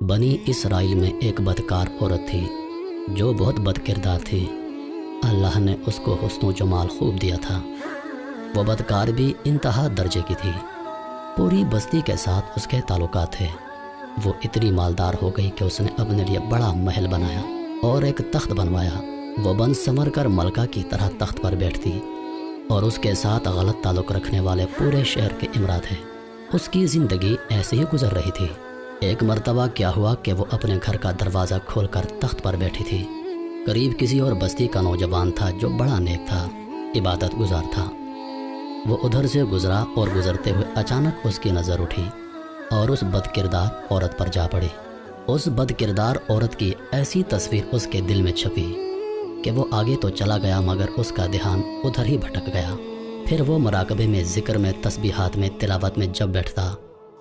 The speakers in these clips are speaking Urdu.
بنی اسرائیل میں ایک بدکار عورت تھی جو بہت بد کردار تھی۔ اللہ نے اس کو حسن و جمال خوب دیا تھا۔ وہ بدکار بھی انتہا درجے کی تھی۔ پوری بستی کے ساتھ اس کے تعلقات تھے۔ وہ اتنی مالدار ہو گئی کہ اس نے اپنے لیے بڑا محل بنایا اور ایک تخت بنوایا۔ وہ بن سنور کر ملکہ کی طرح تخت پر بیٹھتی اور اس کے ساتھ غلط تعلق رکھنے والے پورے شہر کے امراء تھے۔ اس کی زندگی ایسے ہی گزر رہی تھی۔ ایک مرتبہ کیا ہوا کہ وہ اپنے گھر کا دروازہ کھول کر تخت پر بیٹھی تھی۔ قریب کسی اور بستی کا نوجوان تھا جو بڑا نیک تھا، عبادت گزار تھا۔ وہ ادھر سے گزرا اور گزرتے ہوئے اچانک اس کی نظر اٹھی اور اس بد کردار عورت پر جا پڑی۔ اس بد کردار عورت کی ایسی تصویر اس کے دل میں چھپی کہ وہ آگے تو چلا گیا مگر اس کا دھیان ادھر ہی بھٹک گیا۔ پھر وہ مراقبے میں، ذکر میں، تسبیحات میں، تلاوت میں جب بیٹھتا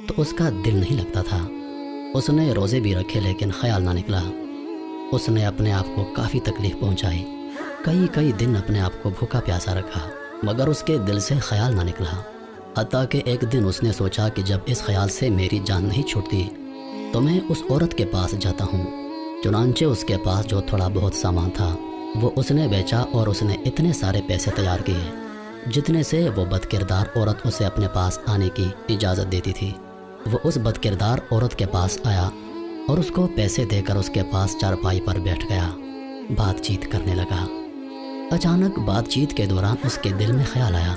تو اس کا دل نہیں لگتا تھا۔ اس نے روزے بھی رکھے لیکن خیال نہ نکلا۔ اس نے اپنے آپ کو کافی تکلیف پہنچائی، کئی دن اپنے آپ کو بھوکا پیاسا رکھا مگر اس کے دل سے خیال نہ نکلا۔ حتیٰ کہ ایک دن اس نے سوچا کہ جب اس خیال سے میری جان نہیں چھوٹتی تو میں اس عورت کے پاس جاتا ہوں۔ چنانچہ اس کے پاس جو تھوڑا بہت سامان تھا وہ اس نے بیچا اور اس نے اتنے سارے پیسے تیار کیے جتنے سے وہ بد کردار عورت اسے اپنے پاس آنے کی اجازت دیتی تھی۔ وہ اس بد کردار عورت کے پاس آیا اور اس کو پیسے دے کر اس کے پاس چارپائی پر بیٹھ گیا، بات چیت کرنے لگا۔ اچانک بات چیت کے دوران اس کے دل میں خیال آیا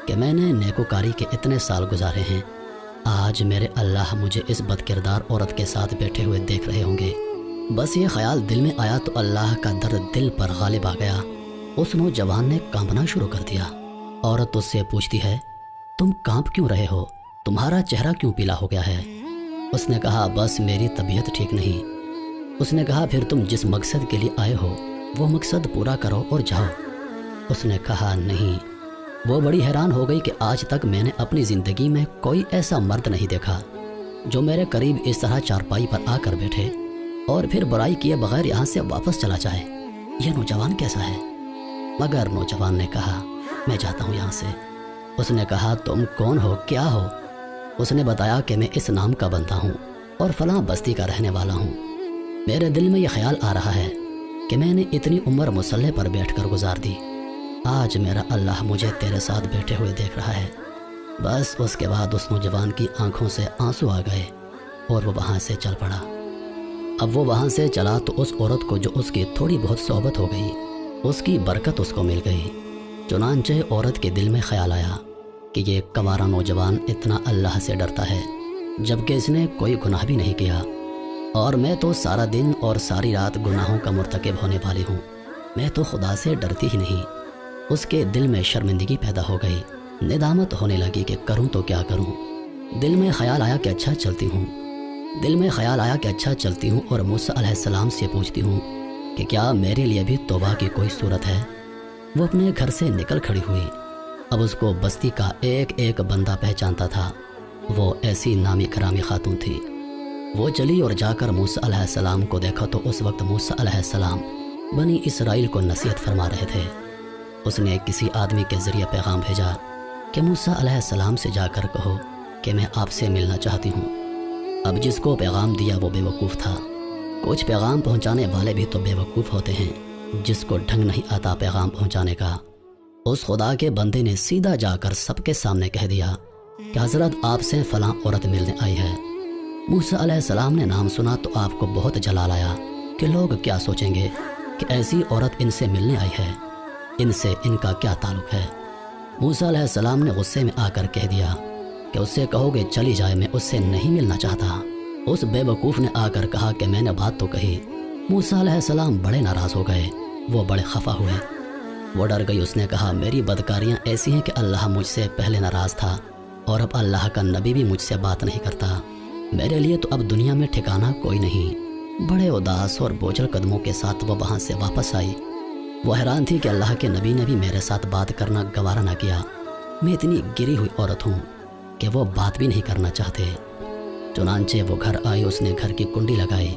کہ میں نے نیکوکاری کے اتنے سال گزارے ہیں، آج میرے اللہ مجھے اس بد کردار عورت کے ساتھ بیٹھے ہوئے دیکھ رہے ہوں گے۔ بس یہ خیال دل میں آیا تو اللہ کا درد دل پر غالب آ گیا۔ اس نوجوان نے کانپنا شروع کر دیا۔ عورت اس سے پوچھتی ہے، تم کانپ کیوں رہے ہو؟ تمہارا چہرہ کیوں پیلا ہو گیا ہے؟ اس نے کہا، بس میری طبیعت ٹھیک نہیں۔ اس نے کہا، پھر تم جس مقصد کے لیے آئے ہو وہ مقصد پورا کرو اور جاؤ۔ اس نے کہا، نہیں۔ وہ بڑی حیران ہو گئی کہ آج تک میں نے اپنی زندگی میں کوئی ایسا مرد نہیں دیکھا جو میرے قریب اس طرح چارپائی پر آ کر بیٹھے اور پھر برائی کیے بغیر یہاں سے واپس چلا جائے۔ یہ نوجوان کیسا ہے؟ مگر نوجوان نے کہا، میں جاتا ہوں یہاں سے۔ اس نے کہا، تم کون ہو، کیا ہو؟ اس نے بتایا کہ میں اس نام کا بندہ ہوں اور فلاں بستی کا رہنے والا ہوں۔ میرے دل میں یہ خیال آ رہا ہے کہ میں نے اتنی عمر مسلح پر بیٹھ کر گزار دی، آج میرا اللہ مجھے تیرے ساتھ بیٹھے ہوئے دیکھ رہا ہے۔ بس اس کے بعد اس نوجوان کی آنکھوں سے آنسو آ گئے اور وہ وہاں سے چل پڑا۔ اب وہ وہاں سے چلا تو اس عورت کو جو اس کی تھوڑی بہت صحبت ہو گئی، اس کی برکت اس کو مل گئی۔ چنانچہ عورت کے دل میں خیال آیا کہ یہ کنوارا نوجوان اتنا اللہ سے ڈرتا ہے جبکہ اس نے کوئی گناہ بھی نہیں کیا، اور میں تو سارا دن اور ساری رات گناہوں کا مرتکب ہونے والی ہوں، میں تو خدا سے ڈرتی ہی نہیں۔ اس کے دل میں شرمندگی پیدا ہو گئی، ندامت ہونے لگی کہ کروں تو کیا کروں۔ دل میں خیال آیا کہ اچھا چلتی ہوں اور موسیٰ علیہ السلام سے پوچھتی ہوں کہ کیا میرے لیے بھی توبہ کی کوئی صورت ہے۔ وہ اپنے گھر سے نکل کھڑی ہوئی۔ اب اس کو بستی کا ایک ایک بندہ پہچانتا تھا، وہ ایسی نامی گرامی خاتون تھی۔ وہ چلی اور جا کر موسیٰ علیہ السلام کو دیکھا تو اس وقت موسیٰ علیہ السلام بنی اسرائیل کو نصیحت فرما رہے تھے۔ اس نے کسی آدمی کے ذریعے پیغام بھیجا کہ موسیٰ علیہ السلام سے جا کر کہو کہ میں آپ سے ملنا چاہتی ہوں۔ اب جس کو پیغام دیا وہ بے وقوف تھا۔ کچھ پیغام پہنچانے والے بھی تو بے وقوف ہوتے ہیں، جس کو ڈھنگ نہیں آتا پیغام پہنچانے کا۔ اس خدا کے بندے نے سیدھا جا کر سب کے سامنے کہہ دیا کہ حضرت آپ سے فلاں عورت ملنے آئی ہے۔ موسیٰ علیہ السلام نے نام سنا تو آپ کو بہت جلال آیا کہ لوگ کیا سوچیں گے کہ ایسی عورت ان سے ملنے آئی ہے، ان سے ان کا کیا تعلق ہے۔ موسیٰ علیہ السلام نے غصے میں آ کر کہہ دیا کہ اس سے کہو کہ چلی جائے، میں اس سے نہیں ملنا چاہتا۔ اس بے وقوف نے آ کر کہا کہ میں نے بات تو کہی۔ موسیٰ علیہ السلام بڑے ناراض ہو گئے، وہ بڑے خفا ہوئے، وہ ڈر گئی۔ اس نے کہا، میری بدکاریاں ایسی ہیں کہ اللہ مجھ سے پہلے ناراض تھا اور اب اللہ کا نبی بھی مجھ سے بات نہیں کرتا، میرے لیے تو اب دنیا میں ٹھکانہ کوئی نہیں۔ بڑے اداس اور بوجھل قدموں کے ساتھ وہ وہاں سے واپس آئی۔ وہ حیران تھی کہ اللہ کے نبی نے بھی میرے ساتھ بات کرنا گوارا نہ کیا، میں اتنی گری ہوئی عورت ہوں کہ وہ بات بھی نہیں کرنا چاہتے۔ چنانچہ وہ گھر آئی، اس نے گھر کی کنڈی لگائی۔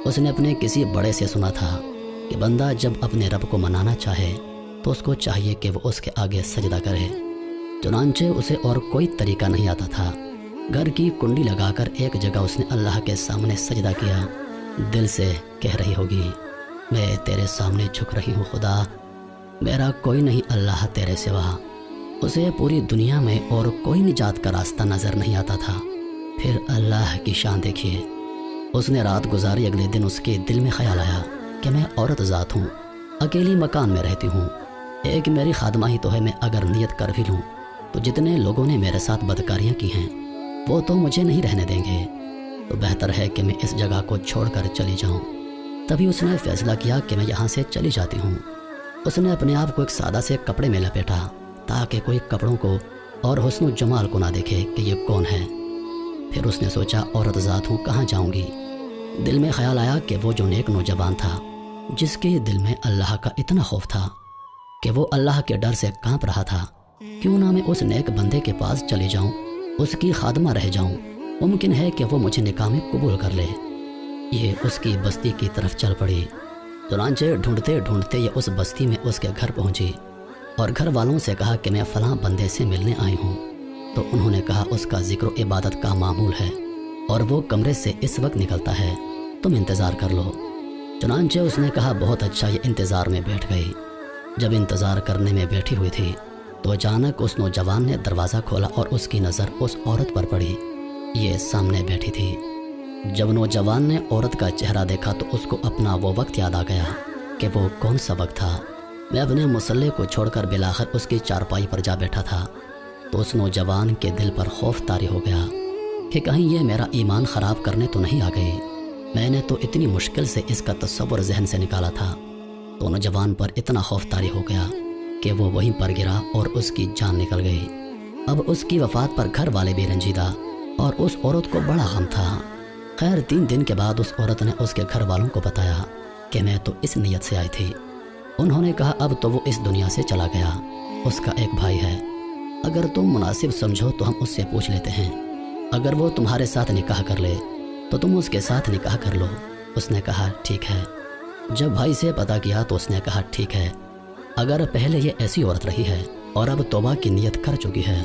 اس نے اپنے کسی بڑے سے سنا تھا کہ بندہ جب اپنے رب کو منانا چاہے تو اس کو چاہیے کہ وہ اس کے آگے سجدہ کرے۔ چنانچہ اسے اور کوئی طریقہ نہیں آتا تھا گھر کی کنڈی لگا کر ایک جگہ اس نے اللہ کے سامنے سجدہ کیا، دل سے کہہ رہی ہوگی، میں تیرے سامنے جھک رہی ہوں خدا، میرا کوئی نہیں اللہ تیرے سوا۔ اسے پوری دنیا میں اور کوئی نجات کا راستہ نظر نہیں آتا تھا۔ پھر اللہ کی شان دیکھیے، اس نے رات گزاری، اگلے دن اس کے دل میں خیال آیا کہ میں عورت ذات ہوں، اکیلی مکان میں رہتی ہوں، ایک میری خادمہ ہی تو ہے، میں اگر نیت کر بھی لوں تو جتنے لوگوں نے میرے ساتھ بدکاریاں کی ہیں وہ تو مجھے نہیں رہنے دیں گے، تو بہتر ہے کہ میں اس جگہ کو چھوڑ کر چلی جاؤں۔ تبھی اس نے فیصلہ کیا کہ میں یہاں سے چلی جاتی ہوں۔ اس نے اپنے آپ کو ایک سادہ سے کپڑے میں لپیٹا تاکہ کوئی کپڑوں کو اور حسن و جمال کو نہ دیکھے کہ یہ کون ہے۔ پھر اس نے سوچا، عورت ذات ہوں، کہاں جاؤں گی؟ دل میں خیال آیا کہ وہ جو نیک نوجوان تھا، جس کے دل میں اللہ کا اتنا خوف تھا کہ وہ اللہ کے ڈر سے کانپ رہا تھا، کیوں نہ میں اس نیک بندے کے پاس چلی جاؤں، اس کی خادمہ رہ جاؤں، ممکن ہے کہ وہ مجھے نکاح میں قبول کر لے۔ یہ اس کی بستی کی طرف چل پڑی۔ چنانچہ ڈھونڈتے ڈھونڈتے یہ اس بستی میں اس کے گھر پہنچی اور گھر والوں سے کہا کہ میں فلاں بندے سے ملنے آئی ہوں۔ تو انہوں نے کہا، اس کا ذکر و عبادت کا معمول ہے اور وہ کمرے سے اس وقت نکلتا ہے، تم انتظار کر لو۔ چنانچہ اس نے کہا، بہت اچھا، یہ انتظار میں بیٹھ گئی۔ جب انتظار کرنے میں بیٹھی ہوئی تھی تو اچانک اس نوجوان نے دروازہ کھولا اور اس کی نظر اس عورت پر پڑی، یہ سامنے بیٹھی تھی۔ جب نوجوان نے عورت کا چہرہ دیکھا تو اس کو اپنا وہ وقت یاد آ گیا کہ وہ کون سا وقت تھا۔ میں اپنے مسلح کو چھوڑ کر بلاخر اس کی چارپائی پر جا بیٹھا تھا تو اس نوجوان کے دل پر خوف طاری ہو گیا کہ کہیں یہ میرا ایمان خراب کرنے تو نہیں آ گئی۔ میں نے تو اتنی مشکل سے اس کا تصور ذہن سے نکالا تھا۔ تو نوجوان پر اتنا خوف طاری ہو گیا کہ وہ وہیں پر گرا اور اس کی جان نکل گئی۔ اب اس کی وفات پر گھر والے بھی رنجیدہ اور اس عورت کو بڑا غم تھا۔ خیر 3 دن کے بعد اس عورت نے اس کے گھر والوں کو بتایا کہ میں تو اس نیت سے آئی تھی۔ انہوں نے کہا، اب تو وہ اس دنیا سے چلا گیا، اس کا ایک بھائی ہے، اگر تم مناسب سمجھو تو ہم اس سے پوچھ لیتے ہیں، اگر وہ تمہارے ساتھ نکاح کر لے تو تم اس کے ساتھ نکاح کر لو۔ اس نے کہا، ٹھیک ہے۔ جب بھائی سے پتہ کیا تو اس نے کہا، ٹھیک ہے، اگر پہلے یہ ایسی عورت رہی ہے اور اب توبہ کی نیت کر چکی ہے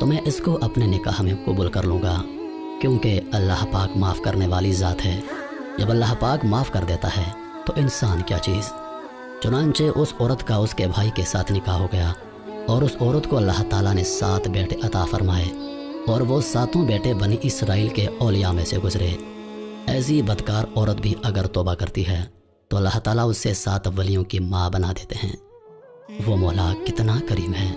تو میں اس کو اپنے نکاح میں قبول کر لوں گا، کیونکہ اللہ پاک معاف کرنے والی ذات ہے۔ جب اللہ پاک معاف کر دیتا ہے تو انسان کیا چیز۔ چنانچہ اس عورت کا اس کے بھائی کے ساتھ نکاح ہو گیا اور اس عورت کو اللہ تعالیٰ نے 7 بیٹے عطا فرمائے اور وہ 7 بیٹے بنی اسرائیل کے اولیاء میں سے گزرے۔ ایسی بدکار عورت بھی اگر توبہ کرتی ہے تو اللہ تعالیٰ اسے 7 ولیوں کی ماں بنا دیتے ہیں۔ وہ مولا کتنا کریم ہے۔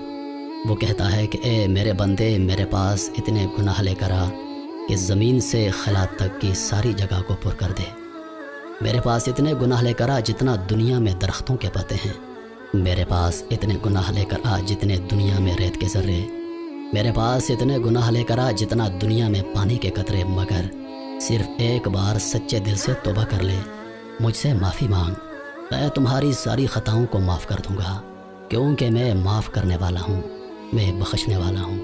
وہ کہتا ہے کہ اے میرے بندے، میرے پاس اتنے گناہ لے کر آ کہ زمین سے خلا تک کی ساری جگہ کو پر کر دے۔ میرے پاس اتنے گناہ لے کر آ جتنا دنیا میں درختوں کے پتے ہیں۔ میرے پاس اتنے گناہ لے کر آ جتنے دنیا میں ریت کے ذرے۔ میرے پاس اتنے گناہ لے کر آ جتنا دنیا میں پانی کے قطرے، مگر صرف ایک بار سچے دل سے توبہ کر لے، مجھ سے معافی مانگ، میں تمہاری ساری خطاؤں کو معاف کر دوں گا، کیونکہ میں معاف کرنے والا ہوں، میں بخشنے والا ہوں۔